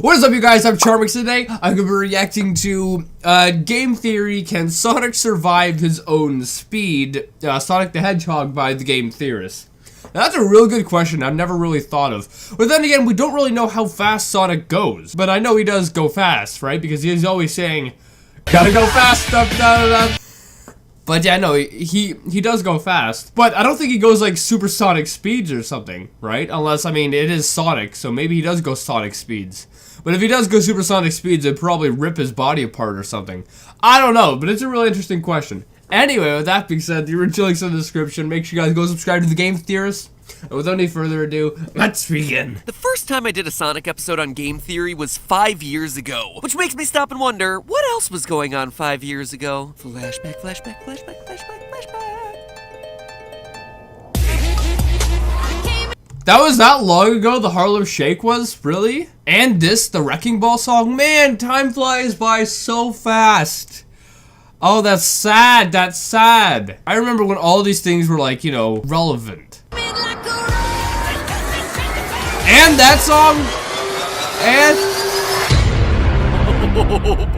What is up, you guys? I'm Charmix. Today I'm going to be reacting to Game Theory, Can Sonic Survive His Own Speed? Sonic the Hedgehog by the Game Theorist. Now, that's a real good question I've never really thought of. But then again, we don't really know how fast Sonic goes. But I know he does go fast, right? Because he's always saying, gotta go fast, stuff, da da da. But yeah, no, he does go fast. But I don't think he goes like supersonic speeds or something, right? Unless, I mean, it is Sonic, so maybe he does go Sonic speeds. But if he does go supersonic speeds, it'd probably rip his body apart or something. I don't know, but it's a really interesting question. Anyway, with that being said, the original link's in the description. Make sure you guys go subscribe to the Game Theorist. And without any further ado, let's begin. The first time I did a Sonic episode on Game Theory was 5 years ago, which makes me stop and wonder, what else was going on 5 years ago? Flashback, flashback, flashback, flashback, flashback. That was that long ago, the Harlem Shake was? Really? And this, the Wrecking Ball song? Man, time flies by so fast. Oh, that's sad, that's sad. I remember when all these things were like, you know, relevant. And that song, and...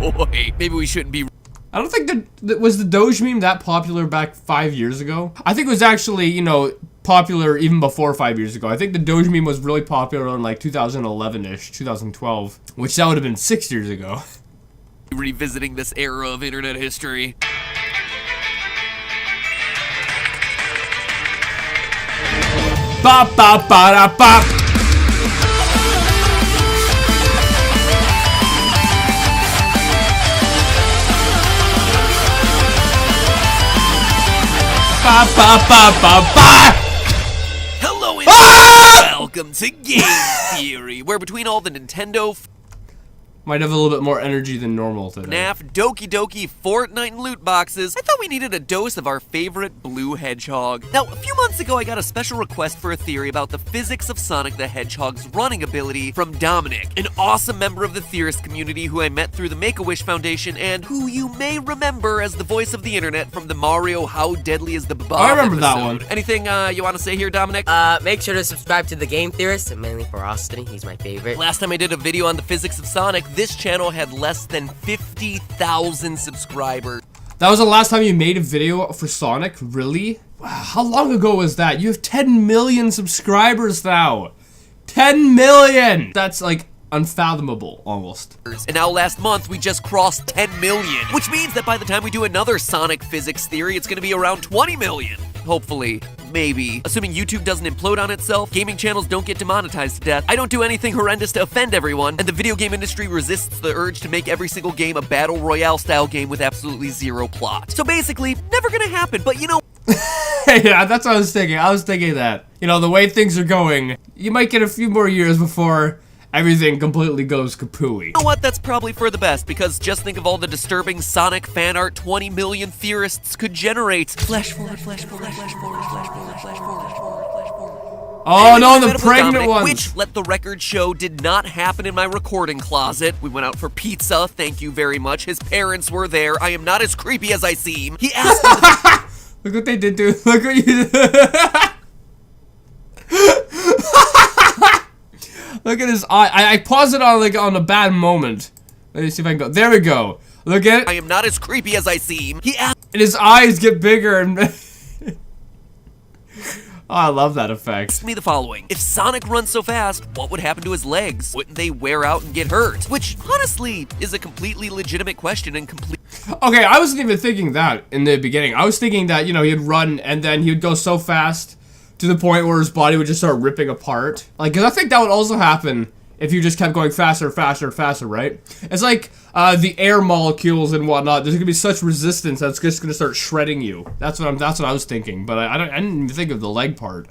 Oh boy, maybe we shouldn't be... I don't think that was the Doge meme that popular back 5 years ago. I think it was actually, you know, popular even before 5 years ago. I think the Doge meme was really popular in like 2011-ish, 2012, which that would have been 6 years ago. Revisiting this era of internet history. Bop bop ba da bop. Ba ba ba ba ba. Hello and welcome to Game Theory, where between all the Nintendo Might have a little bit more energy than normal today. FNAF, Doki Doki, Fortnite, and loot boxes, I thought we needed a dose of our favorite blue hedgehog. Now, a few months ago, I got a special request for a theory about the physics of Sonic the Hedgehog's running ability from Dominic, an awesome member of the theorist community who I met through the Make-A-Wish Foundation and who you may remember as the voice of the internet from the Mario How Deadly is the Bob I remember episode. that one. Anything you want to say here, Dominic? Make sure to subscribe to the Game Theorist, and mainly for Austin, he's my favorite. Last time I did a video on the physics of Sonic, this channel had less than 50,000 subscribers. That was the last time you made a video for Sonic? Really? Wow, how long ago was that? You have 10 million subscribers now. 10 million! That's like unfathomable, almost. And now last month, we just crossed 10 million, which means that by the time we do another Sonic physics theory, it's gonna be around 20 million. Hopefully. Maybe. Assuming YouTube doesn't implode on itself, gaming channels don't get demonetized to death, I don't do anything horrendous to offend everyone, and the video game industry resists the urge to make every single game a battle royale style game with absolutely zero plot. So basically, never gonna happen, but you know... Yeah, that's what I was thinking. I was thinking that. You know, the way things are going, you might get a few more years before everything completely goes kapooey. You know what? That's probably for the best, because just think of all the disturbing Sonic fan art 20 million theorists could generate. Flash forward, flash forward, flash forward, flash forward, flash forward, flash forward, flash forward. Oh no, the pregnant ones! Which, let the record show, did not happen in my recording closet. We went out for pizza, thank you very much. His parents were there. I am not as creepy as I seem. He asked me to... Look what they did to him. Look what you did. Look at his eye. I paused it on like on a bad moment. Let me see if I can go. There we go. Look at it. I am not as creepy as I seem. He asked... And his eyes get bigger and... Oh, I love that effect. me the following. If Sonic runs so fast, what would happen to his legs? Wouldn't they wear out and get hurt? Which, honestly, is a completely legitimate question and complete... Okay, I wasn't even thinking that in the beginning. I was thinking that, you know, he'd run and then he would go so fast to the point where his body would just start ripping apart. Like, because I think that would also happen if you just kept going faster, faster, faster, right? It's like the air molecules and whatnot. There's gonna be such resistance that's just gonna start shredding you. That's what I was thinking. But I didn't even think of the leg part.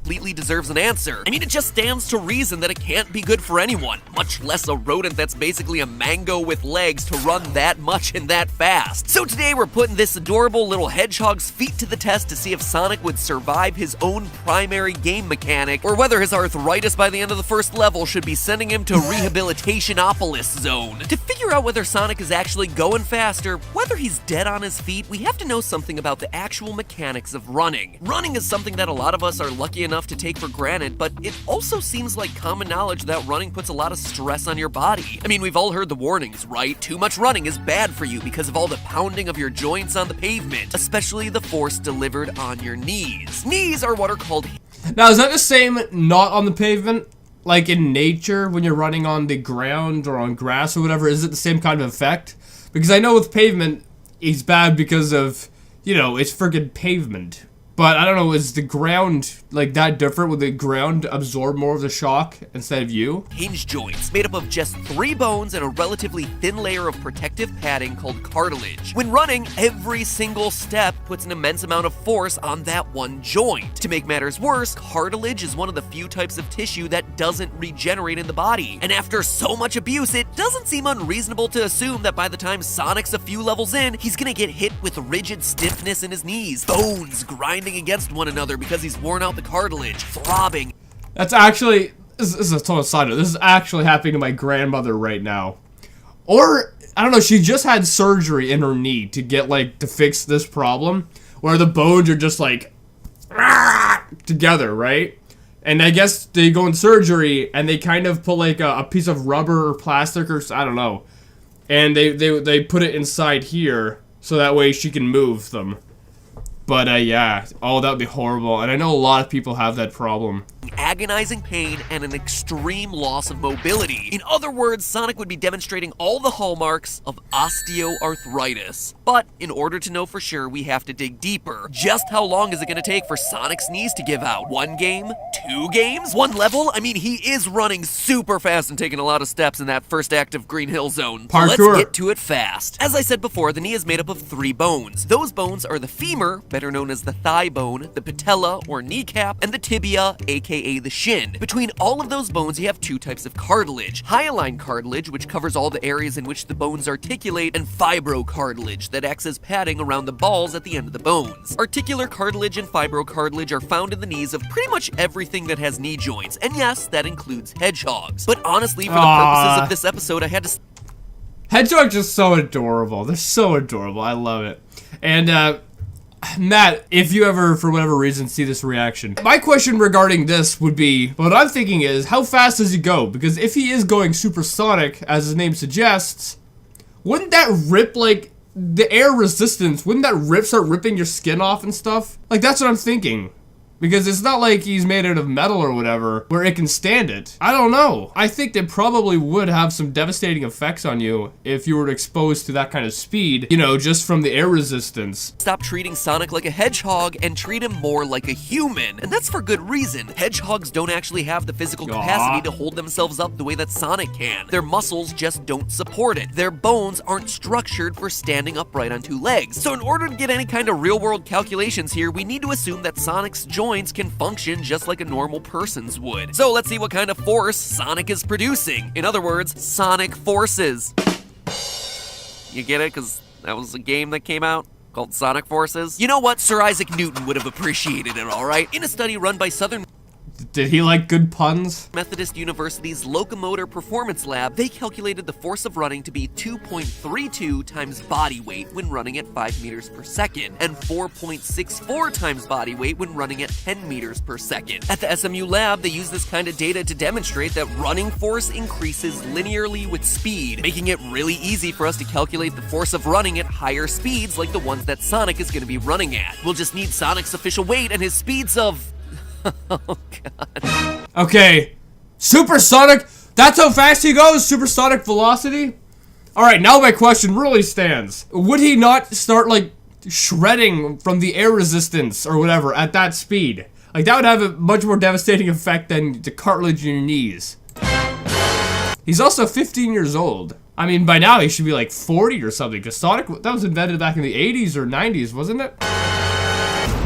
Completely deserves an answer. I mean, it just stands to reason that it can't be good for anyone, much less a rodent that's basically a mango with legs to run that much and that fast. So today we're putting this adorable little hedgehog's feet to the test to see if Sonic would survive his own primary game mechanic, or whether his arthritis by the end of the first level should be sending him to Rehabilitationopolis Zone. To figure out whether Sonic is actually going faster, whether he's dead on his feet, we have to know something about the actual mechanics of running. Running is something that a lot of us are lucky enough enough to take for granted, but it also seems like common knowledge that running puts a lot of stress on your body. I mean, we've all heard the warnings, right? Too much running is bad for you because of all the pounding of your joints on the pavement, especially the force delivered on your knees. Knees are what are called... Now, is that the same not on the pavement? Like in nature, when you're running on the ground or on grass or whatever, is it the same kind of effect? Because I know with pavement, it's bad because of, you know, it's friggin' pavement. But I don't know, is the ground like that different? Would the ground absorb more of the shock instead of you? Hinge joints, made up of just 3 bones and a relatively thin layer of protective padding called cartilage. When running, every single step puts an immense amount of force on that one joint. To make matters worse, cartilage is one of the few types of tissue that doesn't regenerate in the body. And after so much abuse, it doesn't seem unreasonable to assume that by the time Sonic's a few levels in, he's gonna get hit with rigid stiffness in his knees, bones grinding against one another because he's worn out the cartilage, throbbing. That's actually, this is a total side note, this is actually happening to my grandmother right now. Or, I don't know, she just had surgery in her knee to get, like, to fix this problem, where the bones are just, like, together, right? And I guess they go in surgery, and they kind of put, like, a piece of rubber or plastic or, I don't know, and they put it inside here, so that way she can move them. But, yeah. Oh, that would be horrible. And I know a lot of people have that problem. Agonizing pain and an extreme loss of mobility. In other words, Sonic would be demonstrating all the hallmarks of osteoarthritis. But in order to know for sure, we have to dig deeper. Just how long is it going to take for Sonic's knees to give out? 1 game? 2 games? 1 level? I mean, he is running super fast and taking a lot of steps in that first act of Green Hill Zone. Parkour. So let's get to it fast. As I said before, the knee is made up of 3 bones. Those bones are the femur, better known as the thigh bone, the patella or kneecap, and the tibia, aka the shin. Between all of those bones, you have 2 types of cartilage. Hyaline cartilage, which covers all the areas in which the bones articulate, and fibrocartilage, that acts as padding around the balls at the end of the bones. Articular cartilage and fibrocartilage are found in the knees of pretty much everything that has knee joints, and yes, that includes hedgehogs. But honestly, for the purposes of this episode, I had to... Hedgehogs are so adorable. They're so adorable. I love it. And, Matt, if you ever, for whatever reason, see this reaction, my question regarding this would be, what I'm thinking is, how fast does he go? Because if he is going supersonic, as his name suggests, wouldn't that rip, like, the air resistance, wouldn't that start ripping your skin off and stuff? Like, that's what I'm thinking. Because it's not like he's made out of metal or whatever, where it can stand it. I don't know. I think they probably would have some devastating effects on you if you were exposed to that kind of speed, you know, just from the air resistance. Stop treating Sonic like a hedgehog and treat him more like a human. And that's for good reason. Hedgehogs don't actually have the physical capacity to hold themselves up the way that Sonic can. Their muscles just don't support it. Their bones aren't structured for standing upright on 2 legs. So in order to get any kind of real-world calculations here, we need to assume that Sonic's joints can function just like a normal person's would. So let's see what kind of force Sonic is producing. In other words, Sonic Forces. You get it? Because that was a game that came out called Sonic Forces. You know what? Sir Isaac Newton would have appreciated it, alright? In a study run by Southern... Did he like good puns? Methodist University's Locomotor Performance Lab, they calculated the force of running to be 2.32 times body weight when running at 5 meters per second, and 4.64 times body weight when running at 10 meters per second. At the SMU lab, they use this kind of data to demonstrate that running force increases linearly with speed, making it really easy for us to calculate the force of running at higher speeds like the ones that Sonic is going to be running at. We'll just need Sonic's official weight and his speeds of... oh, God. Okay. Supersonic? That's how fast he goes? Supersonic velocity? Alright, now my question really stands. Would he not start, like, shredding from the air resistance or whatever at that speed? Like, that would have a much more devastating effect than the cartilage in your knees. He's also 15 years old. I mean, by now he should be like 40 or something, because Sonic, that was invented back in the 80s or 90s, wasn't it?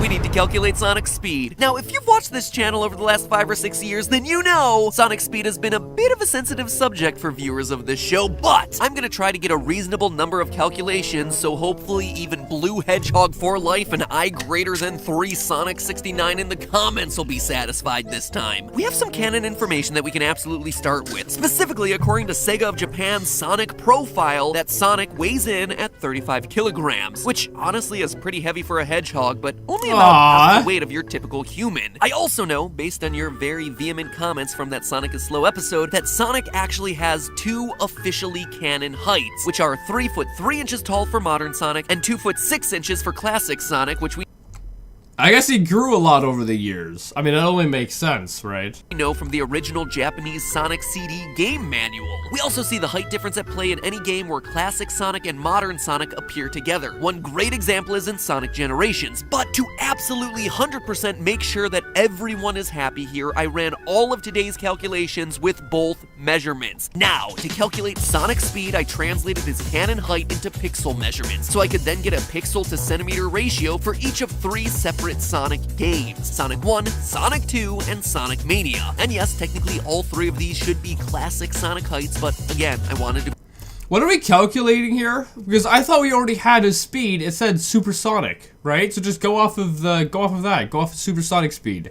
We need to calculate Sonic's speed. Now, if you've watched this channel over the last 5 or 6 years, then you know Sonic's speed has been a bit of a sensitive subject for viewers of this show, but I'm gonna try to get a reasonable number of calculations, so hopefully even Blue Hedgehog for life and I greater than 3 Sonic 69 in the comments will be satisfied this time. We have some canon information that we can absolutely start with. Specifically, according to Sega of Japan's Sonic profile, that Sonic weighs in at 35 kilograms, which honestly is pretty heavy for a hedgehog, but only about half Aww. the weight of your typical human. I also know, based on your very vehement comments from that Sonic is Slow episode, that Sonic actually has 2 officially canon heights, which are 3 foot 3 inches tall for modern Sonic and 2 foot 6 inches for classic Sonic, which we I guess he grew a lot over the years. I mean, that only makes sense, right? know from the original Japanese Sonic CD game manual. We also see the height difference at play in any game where classic Sonic and modern Sonic appear together. One great example is in Sonic Generations. But to absolutely 100% make sure that everyone is happy here, I ran all of today's calculations with both measurements. Now, to calculate Sonic's speed, I translated his canon height into pixel measurements, so I could then get a pixel to centimeter ratio for each of 3 separate Sonic games: Sonic 1, Sonic 2, and Sonic Mania. And yes, technically all 3 of these should be classic Sonic heights, but again, I wanted to... What are we calculating here? Because I thought we already had his speed. It said supersonic, right? So just go off of that. Go off of supersonic speed.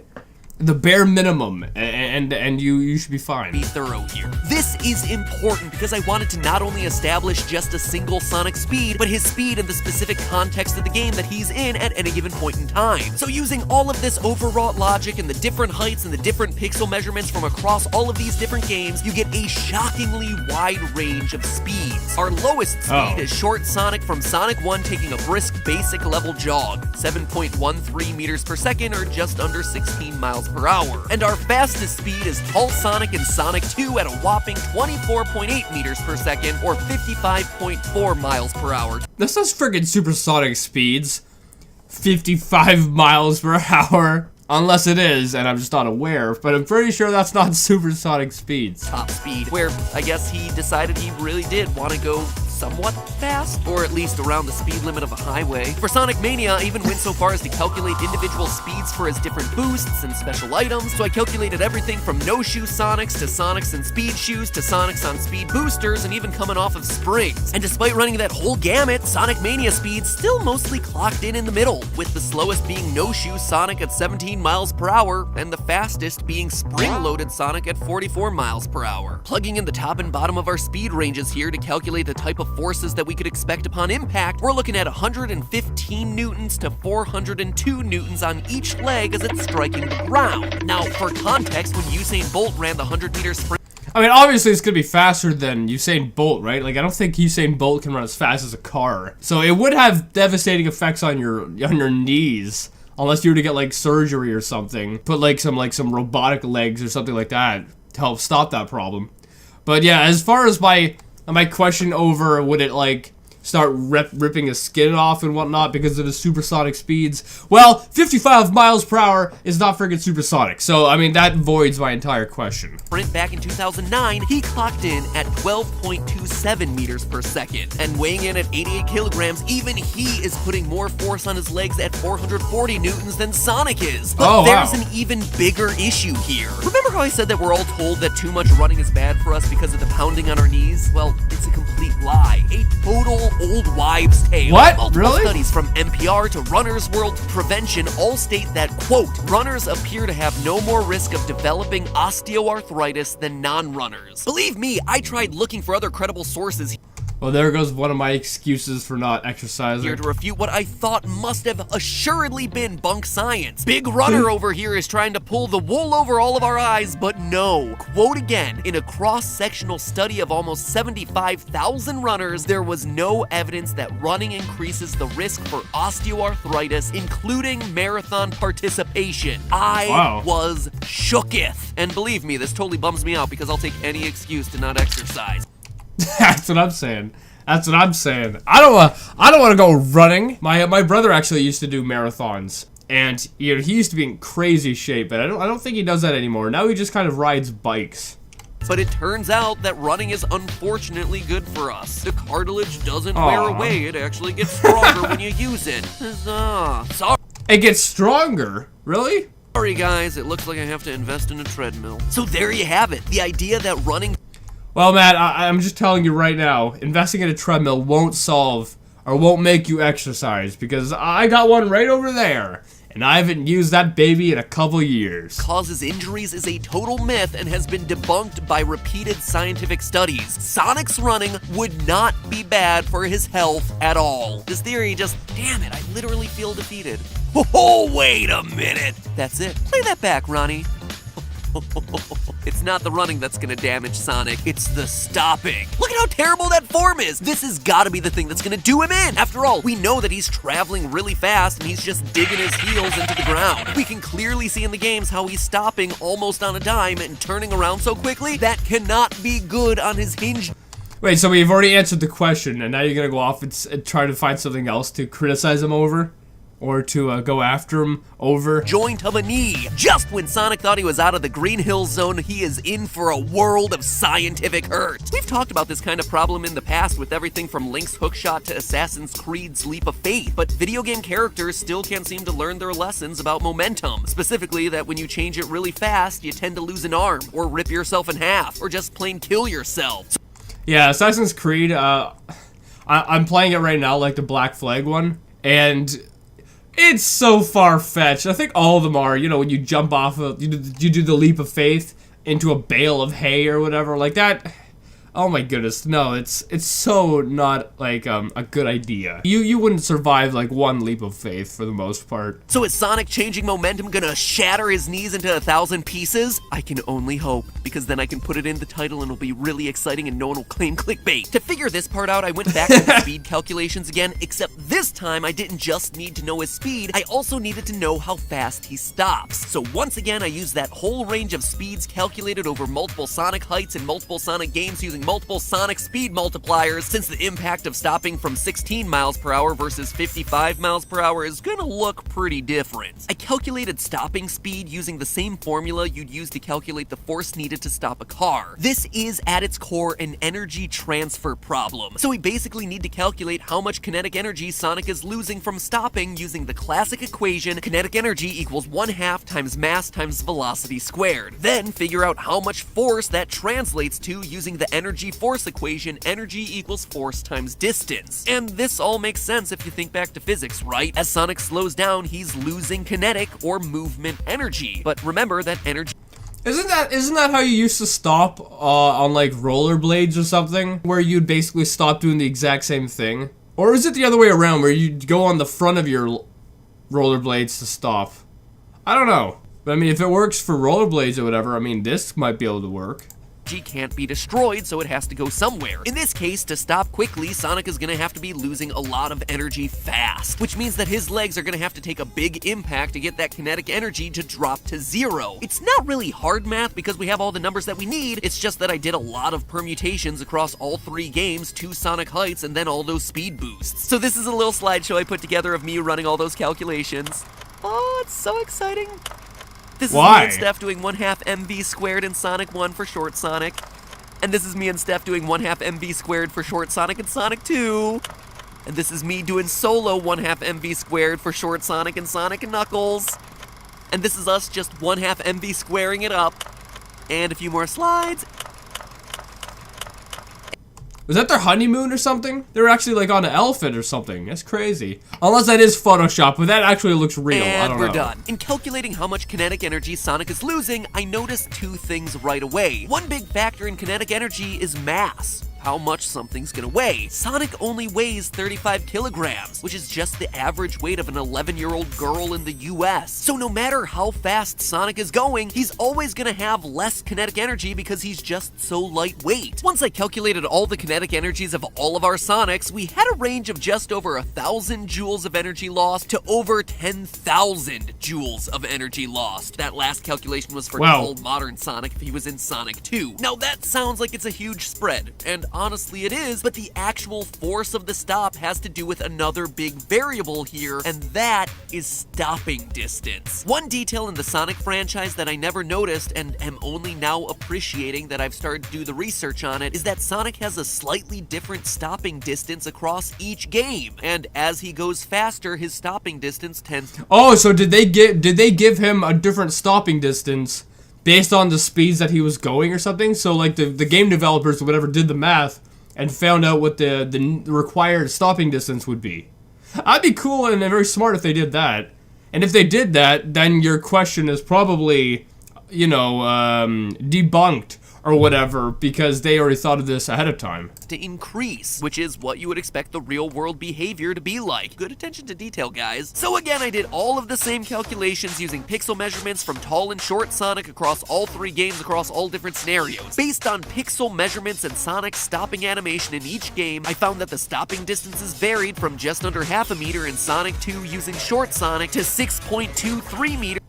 The bare minimum, and you should be fine. Be thorough here. This is important because I wanted to not only establish just a single Sonic speed, but his speed in the specific context of the game that he's in at any given point in time. So using all of this overwrought logic and the different heights and the different pixel measurements from across all of these different games, you get a shockingly wide range of speeds. Our lowest speed is short Sonic from Sonic 1 taking a brisk basic level jog, 7.13 meters per second or just under 16 miles per hour. And our fastest speed is tall Sonic in Sonic 2 at a whopping 24.8 meters per second or 55.4 miles per hour. This is friggin' supersonic speeds. 55 miles per hour. Unless it is, and I'm just not aware, but I'm pretty sure that's not supersonic speeds. Top speed, where I guess he decided he really did want to go somewhat fast, or at least around the speed limit of a highway. For Sonic Mania, I even went so far as to calculate individual speeds for his different boosts and special items, so I calculated everything from no-shoe Sonics to Sonics and Speed Shoes to Sonics on Speed Boosters and even coming off of springs. And despite running that whole gamut, Sonic Mania speed still mostly clocked in the middle, with the slowest being no-shoe Sonic at 17 miles per hour and the fastest being spring-loaded Sonic at 44 miles per hour. Plugging in the top and bottom of our speed ranges here to calculate the type of forces that we could expect upon impact, we're looking at 115 newtons to 402 newtons on each leg as it's striking the ground. Now, for context, when Usain Bolt ran the 100-meter sprint, I mean, obviously it's gonna be faster than Usain Bolt, right? Like, I don't think Usain Bolt can run as fast as a car. So it would have devastating effects on your knees. Unless you were to get, like, surgery or something. Put, like, some robotic legs or something like that to help stop that problem. But, yeah, as far as my question over would it, like, start ripping his skin off and whatnot because of his supersonic speeds, well, 55 miles per hour is not friggin' supersonic. So, I mean, that voids my entire question. Back in 2009, he clocked in at 12.27 meters per second. And weighing in at 88 kilograms, even he is putting more force on his legs at 440 newtons than Sonic is. But there's an even bigger issue here. Remember how I said that we're all told that too much running is bad for us because of the pounding on our knees? Well, it's a complete lie. A total old wives' tale. What? Multiple Really? studies from NPR to Runner's World to Prevention all state that, quote, runners appear to have no more risk of developing osteoarthritis than non-runners. Believe me, I tried looking for other credible sources Well, there goes one of my excuses for not exercising. here to refute what I thought must have assuredly been bunk science. Big Runner over here is trying to pull the wool over all of our eyes, but no. Quote again, in a cross-sectional study of almost 75,000 runners, there was no evidence that running increases the risk for osteoarthritis, including marathon participation. I was shooketh. And believe me, this totally bums me out because I'll take any excuse to not exercise. That's what I'm saying. That's what I'm saying. I don't want to go running. My brother actually used to do marathons, and he used to be in crazy shape, but I don't think he does that anymore. Now he just kind of rides bikes. But it turns out that running is unfortunately good for us. The cartilage doesn't wear away, it actually gets stronger when you use it. Sorry. It gets stronger? Really? Sorry guys, it looks like I have to invest in a treadmill. So there you have it. The idea that running... Well, Matt, I'm just telling you right now, investing in a treadmill won't solve or won't make you exercise, because I got one right over there, and I haven't used that baby in a couple years. Causes injuries is a total myth and has been debunked by repeated scientific studies. Sonic's running would not be bad for his health at all. This theory just, damn it, I literally feel defeated. Oh, wait a minute. That's it. Play that back, Ronnie. It's not the running that's gonna damage Sonic, it's the stopping. Look at how terrible that form is! This has gotta be the thing that's gonna do him in! After all, we know that he's traveling really fast and he's just digging his heels into the ground. We can clearly see in the games how he's stopping almost on a dime and turning around so quickly. That cannot be good on his hinge. Wait, so we've already answered the question, and now you're gonna go off and try to find something else to criticize him over? Or to go after him over? Joint of a knee. Just when Sonic thought he was out of the Green Hill Zone, he is in for a world of scientific hurt. We've talked about this kind of problem in the past with everything from Link's hookshot to Assassin's Creed's Leap of Faith, but video game characters still can't seem to learn their lessons about momentum. Specifically, that when you change it really fast, you tend to lose an arm, or rip yourself in half, or just plain kill yourself. Yeah, Assassin's Creed, I'm playing it right now, like the Black Flag one, and it's so far-fetched. I think all of them are, you know, when you jump off of, you do the leap of faith into a bale of hay or whatever, like that. Oh my goodness, no, it's so not, like, a good idea. You wouldn't survive, like, one leap of faith for the most part. So is Sonic changing momentum gonna shatter his knees into 1,000 pieces? I can only hope, because then I can put it in the title and it'll be really exciting and no one will claim clickbait. To figure this part out, I went back to the speed calculations again, except this time I didn't just need to know his speed, I also needed to know how fast he stops. So once again, I used that whole range of speeds calculated over multiple Sonic heights and multiple Sonic games using multiple Sonic speed multipliers, since the impact of stopping from 16 miles per hour versus 55 miles per hour is gonna look pretty different. I calculated stopping speed using the same formula you'd use to calculate the force needed to stop a car. This is, at its core, an energy transfer problem. So we basically need to calculate how much kinetic energy Sonic is losing from stopping using the classic equation, kinetic energy equals 1/2 times mass times velocity squared. Then figure out how much force that translates to using the energy force equation, energy equals force times distance. And this all makes sense if you think back to physics, right? As Sonic slows down, he's losing kinetic or movement energy. But remember that energy... Isn't that how you used to stop on like rollerblades or something? Where you'd basically stop doing the exact same thing? Or is it the other way around where you'd go on the front of your rollerblades to stop? I don't know. But I mean, if it works for rollerblades or whatever, I mean, this might be able to work. Can't be destroyed, so it has to go somewhere. In this case, to stop quickly, Sonic is gonna have to be losing a lot of energy fast, which means that his legs are gonna have to take a big impact to get that kinetic energy to drop to 0. It's not really hard math because we have all the numbers that we need, it's just that I did a lot of permutations across all 3 games, 2 Sonic heights, and then all those speed boosts. So this is a little slideshow I put together of me running all those calculations. Oh, it's so exciting. This is me and Steph doing 1/2 MV squared in Sonic 1 for Short Sonic. And this is me and Steph doing 1/2 MV squared for Short Sonic and Sonic 2. And this is me doing solo 1/2 MV squared for Short Sonic and Sonic and Knuckles. And this is us just 1/2 MV squaring it up. And a few more slides. Was that their honeymoon or something? They were actually like on an elephant or something. That's crazy. Unless that is Photoshop, but that actually looks real. I don't know. And we're done. In calculating how much kinetic energy Sonic is losing, I noticed 2 things right away. One big factor in kinetic energy is mass. How much something's gonna weigh. Sonic only weighs 35 kilograms, which is just the average weight of an 11-year-old girl in the US. So no matter how fast Sonic is going, he's always gonna have less kinetic energy because he's just so lightweight. Once I calculated all the kinetic energies of all of our Sonics, we had a range of just over 1,000 joules of energy lost to over 10,000 joules of energy lost. That last calculation was for full modern Sonic if he was in Sonic 2. Now that sounds like it's a huge spread, and honestly it is, but the actual force of the stop has to do with another big variable here, and that is stopping distance. One detail in the Sonic franchise that I never noticed and am only now appreciating that I've started to do the research on it is that Sonic has a slightly different stopping distance across each game, and as he goes faster, his stopping distance tends to... Oh, so did they give him a different stopping distance based on the speeds that he was going or something? So like the game developers or whatever did the math and found out what the required stopping distance would be. That'd be cool and very smart if they did that. And if they did that, then your question is probably, you know, debunked or whatever, because they already thought of this ahead of time. To increase, which is what you would expect the real world behavior to be like. Good attention to detail, guys. So again, I did all of the same calculations using pixel measurements from tall and short Sonic across all 3 games across all different scenarios. Based on pixel measurements and Sonic's stopping animation in each game, I found that the stopping distances varied from just under half a meter in Sonic 2 using short Sonic to 6.23 meters.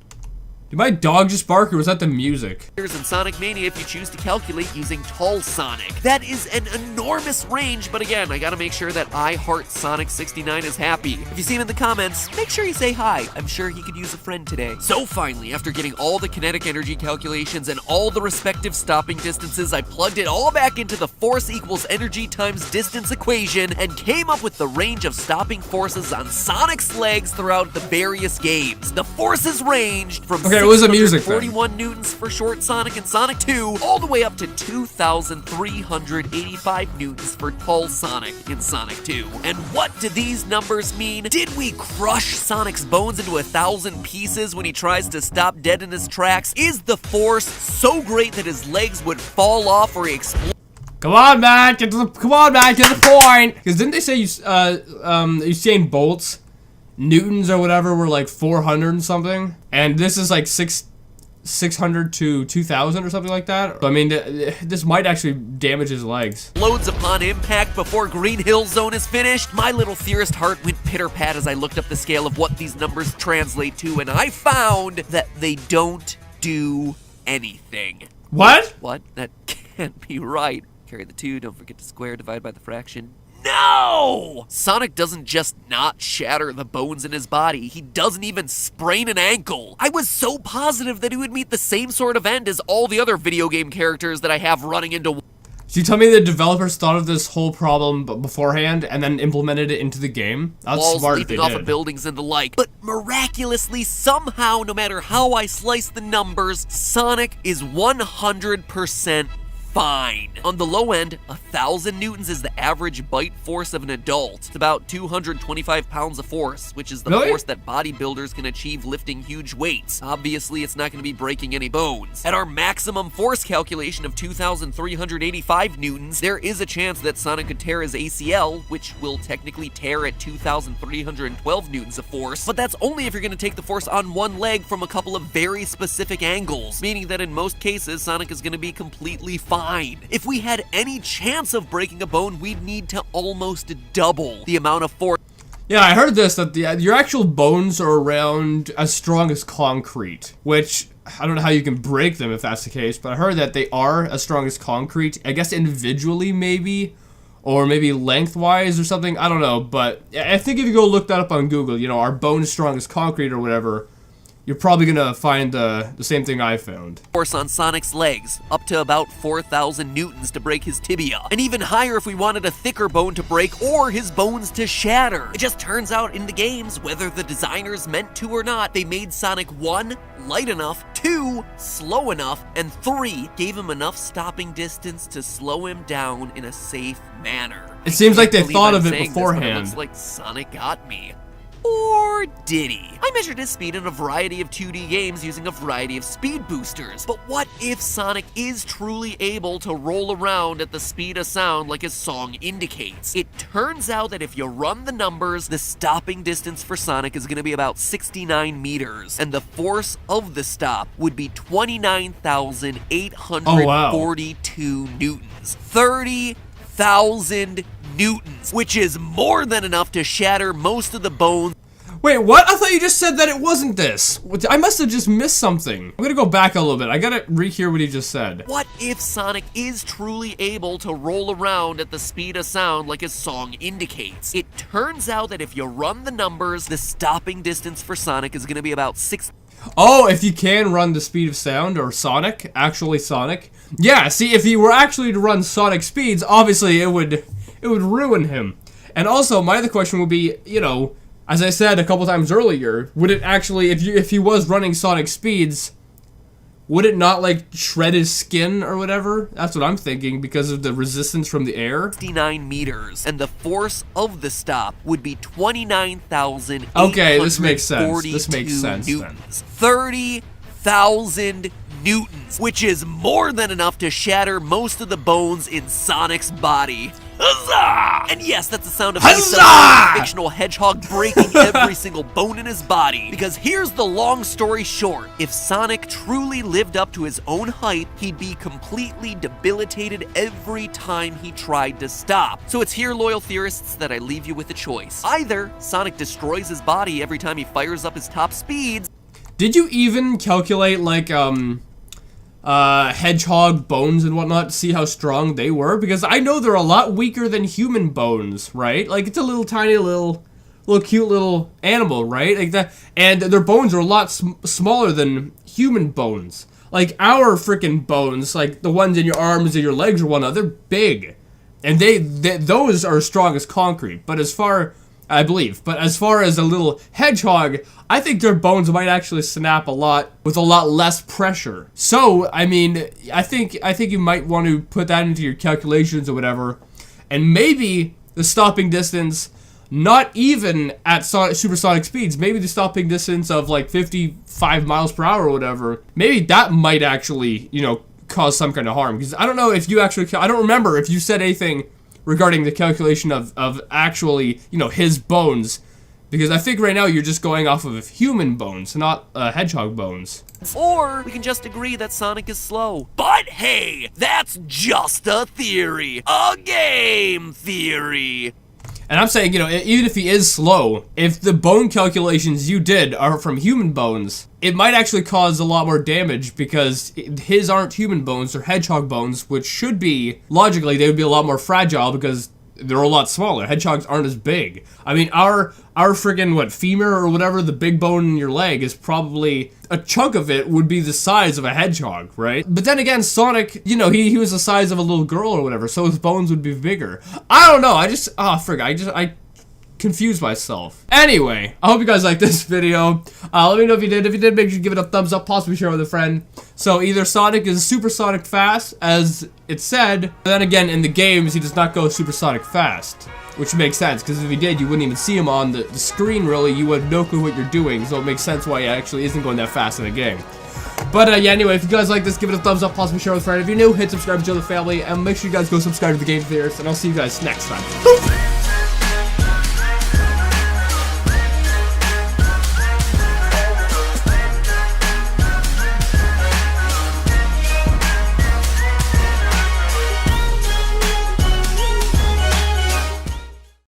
Did my dog just bark, or was that the music? In Sonic Mania if you choose to calculate using tall Sonic. That is an enormous range, but again, I gotta make sure that I Heart Sonic 69 is happy. If you see him in the comments, make sure you say hi. I'm sure he could use a friend today. So finally, after getting all the kinetic energy calculations and all the respective stopping distances, I plugged it all back into the force equals energy times distance equation and came up with the range of stopping forces on Sonic's legs throughout the various games. The forces ranged from Okay, it was a music thing. 41 newtons for short Sonic and Sonic 2, all the way up to 2,385 newtons for tall Sonic in Sonic 2. And what do these numbers mean? Did we crush Sonic's bones into 1,000 pieces when he tries to stop dead in his tracks? Is the force so great that his legs would fall off or he explodes? Come on, man, get to the point. Because didn't they say Usain Bolt's newtons or whatever were like 400 and something, and this is like 600 to 2,000 or something like that. I mean, this might actually damage his legs. Loads upon impact before Green Hill Zone is finished. My little theorist heart went pitter-pat as I looked up the scale of what these numbers translate to, and I found that they don't do anything. What? What? That can't be right. Carry the 2, don't forget to square, divide by the fraction. No! Sonic doesn't just not shatter the bones in his body, he doesn't even sprain an ankle. I was so positive that he would meet the same sort of end as all the other video game characters that I have running into. So you tell me the developers thought of this whole problem beforehand and then implemented it into the game? That's walls smart leaping if they off did. of buildings and the like. But miraculously, somehow, no matter how I slice the numbers, Sonic is 100% fine. On the low end, 1,000 newtons is the average bite force of an adult. It's about 225 pounds of force, which is the force that bodybuilders can achieve lifting huge weights. Obviously, it's not going to be breaking any bones. At our maximum force calculation of 2,385 newtons, there is a chance that Sonic could tear his ACL, which will technically tear at 2,312 newtons of force, but that's only if you're going to take the force on one leg from a couple of very specific angles, meaning that in most cases, Sonic is going to be completely fine. If we had any chance of breaking a bone, we'd need to almost double the amount of force. Yeah, I heard this, that your actual bones are around as strong as concrete, which I don't know how you can break them if that's the case, but I heard that they are as strong as concrete. I guess individually maybe, or maybe lengthwise or something, I don't know, but I think if you go look that up on Google, you know, are bones strong as concrete or whatever, you're probably gonna find the same thing I found. Force on Sonic's legs, up to about 4,000 newtons to break his tibia, and even higher if we wanted a thicker bone to break or his bones to shatter. It just turns out in the games, whether the designers meant to or not, they made Sonic 1, light enough, 2, slow enough, and 3, gave him enough stopping distance to slow him down in a safe manner. It seems like they thought of it This, beforehand. it looks like Sonic got me. Or did he? I measured his speed in a variety of 2D games using a variety of speed boosters. But what if Sonic is truly able to roll around at the speed of sound like his song indicates? It turns out that if you run the numbers, the stopping distance for Sonic is going to be about 69 meters, and the force of the stop would be 29,842 newtons. 30,000 newtons, which is more than enough to shatter most of the bones. Wait, what? I thought you just said that it wasn't this. I must have just missed something. I'm gonna go back a little bit. I gotta rehear what he just said. What if Sonic is truly able to roll around at the speed of sound like his song indicates? It turns out that if you run the numbers, the stopping distance for Sonic is gonna be about 6. Oh, if you can run the speed of sound, or Sonic, actually Sonic. Yeah, see, if he were actually to run Sonic speeds, obviously it would ruin him. And also, my other question would be, you know, as I said a couple times earlier, would it actually, if he was running Sonic speeds, would it not like shred his skin or whatever? That's what I'm thinking because of the resistance from the air. 59 meters, and the force of the stop would be 29,000. Okay, this makes sense. This makes sense newtons. 30,000 newtons, which is more than enough to shatter most of the bones in Sonic's body. Huzzah! And yes, that's the sound of a fictional hedgehog breaking every single bone in his body. Because here's the long story short. If Sonic truly lived up to his own height, he'd be completely debilitated every time he tried to stop. So it's here, loyal theorists, that I leave you with a choice. Either Sonic destroys his body every time he fires up his top speeds. Did you even calculate, like, hedgehog bones and whatnot to see how strong they were? Because I know they're a lot weaker than human bones, right? Like, it's a little tiny little cute little animal, right? Like that, and their bones are a lot smaller than human bones. Like our freaking bones, like the ones in your arms and your legs or whatnot, they're big, and those are strong as concrete. But as far I believe. But as far as a little hedgehog, I think their bones might actually snap a lot with a lot less pressure. So, I mean, I think you might want to put that into your calculations or whatever. And maybe the stopping distance, not even at supersonic speeds, maybe the stopping distance of like 55 miles per hour or whatever, maybe that might actually, you know, cause some kind of harm. Because I don't know if you actually, I don't remember if you said anything regarding the calculation of actually, you know, his bones, because I think right now you're just going off of human bones, not hedgehog bones. Or we can just agree that Sonic is slow. But hey, that's just a theory. A game theory. And I'm saying, you know, even if he is slow, if the bone calculations you did are from human bones, it might actually cause a lot more damage because his aren't human bones, they're hedgehog bones, which should be, logically, they would be a lot more fragile because they're a lot smaller. Hedgehogs aren't as big. I mean, our friggin', what, femur or whatever, the big bone in your leg is probably, a chunk of it would be the size of a hedgehog, right? But then again, Sonic, you know, he was the size of a little girl or whatever, so his bones would be bigger. I don't know, I confused myself. Anyway, I hope you guys liked this video. Let me know if you did. If you did, make sure you give it a thumbs up, possibly share with a friend. So either Sonic is supersonic fast, as it said, but then again, in the games, he does not go supersonic fast. Which makes sense, because if he did, you wouldn't even see him on the screen, really. You would have no clue what you're doing, so it makes sense why he actually isn't going that fast in the game. But yeah, anyway, if you guys like this, give it a thumbs up, possibly share with a friend. If you're new, hit subscribe to the family, and make sure you guys go subscribe to the Game Theorist, and I'll see you guys next time.